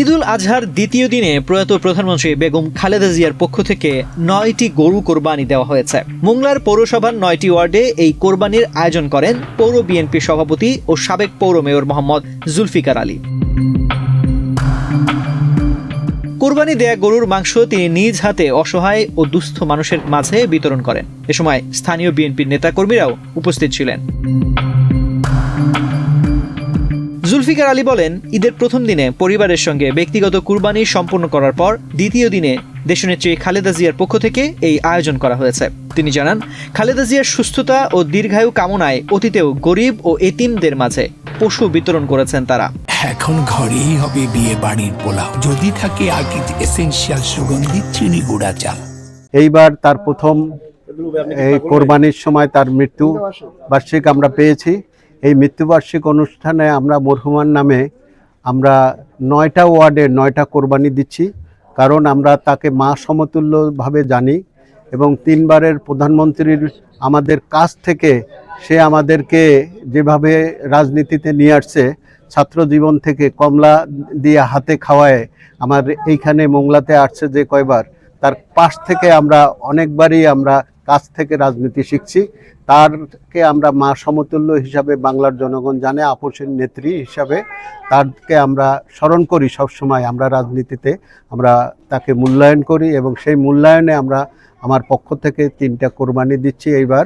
ঈদুল আজহার দ্বিতীয় দিনে প্রয়াত প্রধানমন্ত্রী বেগম খালেদা জিয়ার পক্ষ থেকে 9টি গরু কোরবানি দেওয়া হয়েছে। মোংলার পৌরসভার 9টি ওয়ার্ডে এই কোরবানির আয়োজন করেন পৌর বিএনপি সভাপতি ও সাবেক পৌর মেয়র মোহাম্মদ জুলফিকার আলী। কোরবানি দেয়া গরুর মাংস তিনি নিজ হাতে অসহায় ও দুস্থ মানুষের মাঝে বিতরণ করেন। এ সময় স্থানীয় বিএনপির নেতাকর্মীরাও উপস্থিত ছিলেন। জুলফিকার আলী বলেন, ঈদের প্রথম দিনে পরিবারের সঙ্গে ব্যক্তিগত কুরবানি সম্পন্ন করার পর দ্বিতীয় দিনে দেশনেত্রী খালেদা জিয়ার পক্ষ থেকে এই আয়োজন করা হয়েছে। তিনি জানান, খালেদা জিয়ার সুস্থতা ও দীর্ঘায়ু কামনায় অতীতেও গরিব ও এতিমদের মাঝে পশু বিতরণ করেছেন তারা। এখন ঘরেই হবে বিয়ে বাড়ির পোলাও, যদি থাকে আকিজ এসেনশিয়াল সুগন্ধি চিনি গুঁড়া চাল। এইবার তার প্রথম এই কোরবানির সময় তার মৃত্যু বার্ষিক আমরা পেয়েছি। এই মৃত্যুবার্ষিক অনুষ্ঠানে আমরা মরহুমার নামে আমরা 9টা ওয়ার্ডে 9টা কোরবানি দিচ্ছি, কারণ আমরা তাকে মা সমতুল্যভাবে জানি এবং 3বারের প্রধানমন্ত্রীর আমাদের কাছ থেকে সে আমাদেরকে যেভাবে রাজনীতিতে নিয়ে আসছে, ছাত্র জীবন থেকে কমলা দিয়ে হাতে খাওয়ায় আমার এইখানে মোংলাতে আসছে যে কয়বার, তার পাশ থেকে আমরা অনেকবারই আমরা কাছ থেকে রাজনীতি শিখছি। তারকে আমরা মা সমতুল্য হিসাবে বাংলার জনগণ জানে, আপোষের নেত্রী হিসাবে তাকে আমরা স্মরণ করি সবসময়। আমরা রাজনীতিতে আমরা তাকে মূল্যায়ন করি এবং সেই মূল্যায়নে আমরা আমার পক্ষ থেকে 3টা কোরবানি দিচ্ছি এইবার।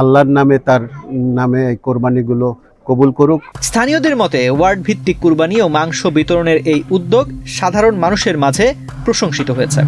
আল্লাহর নামে তার নামে এই কোরবানিগুলো কবুল করুক। স্থানীয়দের মতে ওয়ার্ড ভিত্তিক কুরবানি ও মাংস বিতরণের এই উদ্যোগ সাধারণ মানুষের মাঝে প্রশংসিত হয়েছে।